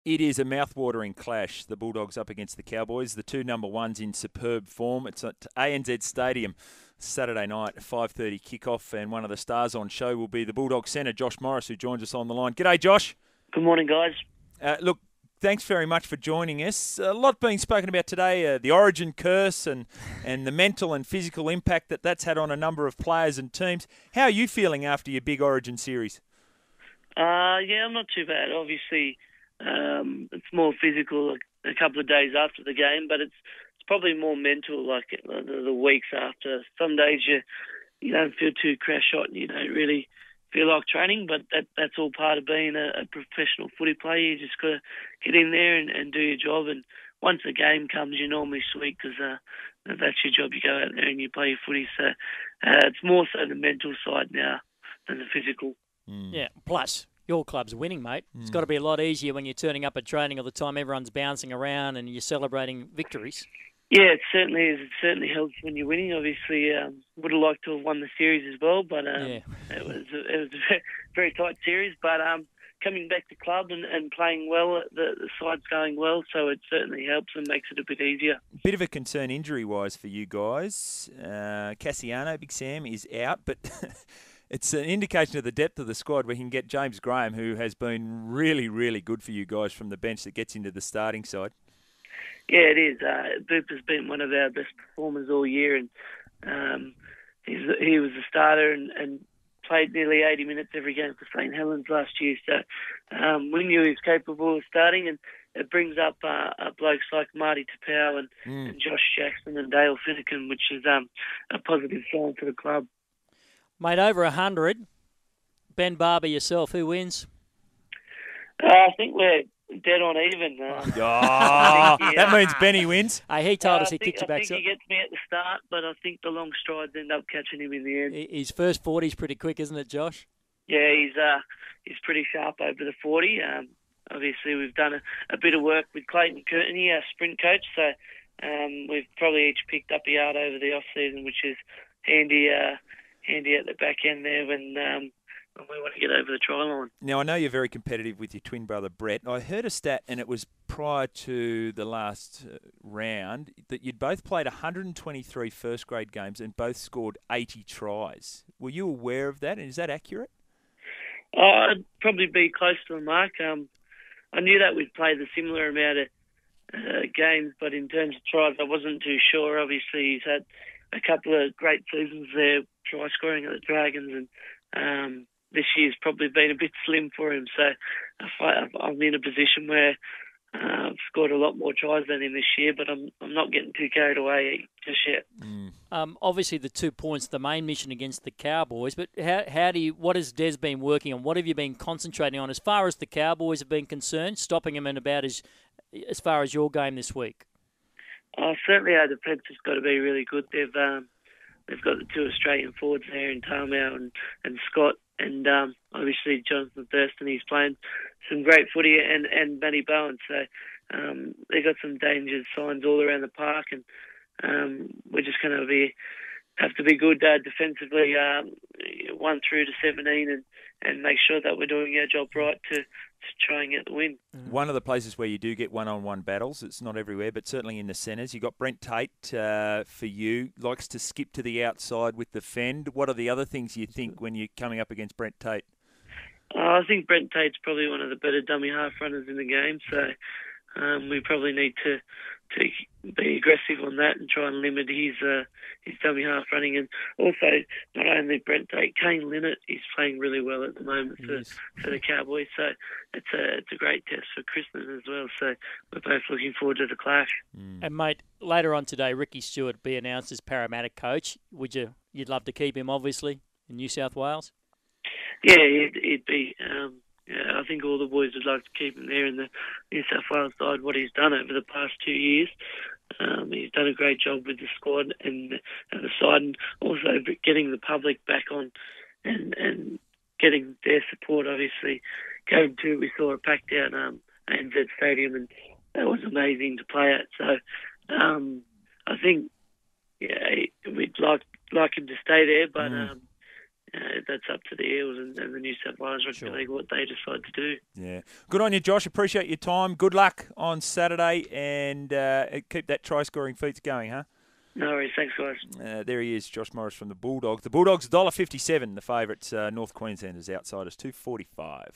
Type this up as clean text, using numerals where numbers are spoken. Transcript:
It is a mouth-watering clash, the Bulldogs up against the Cowboys. The two number ones in superb form. It's at ANZ Stadium Saturday night, 5:30 kickoff, and one of the stars on show will be the Bulldogs centre, Josh Morris, who joins us on the line. G'day, Josh. Good morning, guys. Look, thanks very much for joining us. A lot being spoken about today, the Origin curse and the mental and physical impact that's had on a number of players and teams. How are you feeling after your big Origin series? Yeah, I'm not too bad. Obviously, it's more physical a couple of days after the game, but it's probably more mental, like the weeks after. Some days you don't feel too crash hot and you don't really feel like training, but that's all part of being a professional footy player. You just got to get in there and do your job, and once the game comes, you're normally sweet because that's your job. You go out there and you play your footy, so it's more so the mental side now than the physical. Yeah, plus your club's winning, mate. It's got to be a lot easier when you're turning up at training all the time, everyone's bouncing around and you're celebrating victories. Yeah, it certainly is. It certainly helps when you're winning. Obviously, would have liked to have won the series as well, but it was a very tight series. But coming back to club and playing well, the side's going well, so it certainly helps and makes it a bit easier. Bit of a concern injury-wise for you guys. Cassiano, Big Sam, is out, but it's an indication of the depth of the squad. We can get James Graham, who has been really, really good for you guys from the bench that gets into the starting side. Yeah, it is. Boop has been one of our best performers all year, and he was a starter and played nearly 80 minutes every game for St Helens last year. So we knew he was capable of starting, and it brings up blokes like Marty Tapau and Josh Jackson and Dale Finnegan, which is a positive sign for the club. Mate, over 100. Ben Barber, yourself, who wins? I think we're dead on even. That means Benny wins. He told us he kicked you back. I think he gets me at the start, but I think the long strides end up catching him in the end. His first 40's pretty quick, isn't it, Josh? Yeah, he's pretty sharp over the 40. Obviously, we've done a bit of work with Clayton Courtney, our sprint coach, so we've probably each picked up a yard over the off-season, which is handy at the back end there when we want to get over the try line. Now, I know you're very competitive with your twin brother, Brett. I heard a stat, and it was prior to the last round, that you'd both played 123 first-grade games and both scored 80 tries. Were you aware of that, and is that accurate? I'd probably be close to the mark. I knew that we'd played a similar amount of games, but in terms of tries, I wasn't too sure. Obviously, he's had a couple of great seasons there, try-scoring at the Dragons, and this year's probably been a bit slim for him, so I'm in a position where I've scored a lot more tries than him this year, but I'm not getting too carried away just yet. Obviously, the 2 points, the main mission against the Cowboys, but what has Des been working on? What have you been concentrating on as far as the Cowboys have been concerned, stopping them in about as far as your game this week? Certainly our defence has got to be really good. They've got the two Australian forwards there in Tarmow and Scott, and obviously Jonathan Thurston. He's playing some great footy, and Matty Bowen. So they've got some danger signs all around the park, and we're just going to have to be good defensively, 1 through to 17, and make sure that we're doing our job right to try and get the win. One of the places where you do get one-on-one battles, it's not everywhere, but certainly in the centres, you've got Brent Tate for you, likes to skip to the outside with the fend. What are the other things you think when you're coming up against Brent Tate? I think Brent Tate's probably one of the better dummy half runners in the game, so we probably need to be aggressive on that and try and limit his dummy half running. And also, not only Brent Tate, Kane Linnett is playing really well at the moment for the Cowboys. So it's a great test for Christmas as well. So we're both looking forward to the clash. And mate, later on today, Ricky Stewart will be announced as Parramatta coach. You'd love to keep him, obviously, in New South Wales? Yeah, he'd be. I think all the boys would like to keep him there in the New South Wales side. What he's done over the past 2 years, he's done a great job with the squad and the side, and also getting the public back on and getting their support. Obviously, Game 2 we saw a packed out ANZ Stadium, and that was amazing to play at. So I think we'd like him to stay there, but that's up to the Eels and the New South Wales Rugby League what they decide to do. Yeah. Good on you, Josh. Appreciate your time. Good luck on Saturday, and keep that try-scoring feats going, huh? No worries. Thanks, guys. There he is, Josh Morris from the Bulldogs. The Bulldogs, $1.57. The favourites, North Queenslanders, outsiders, $2.45.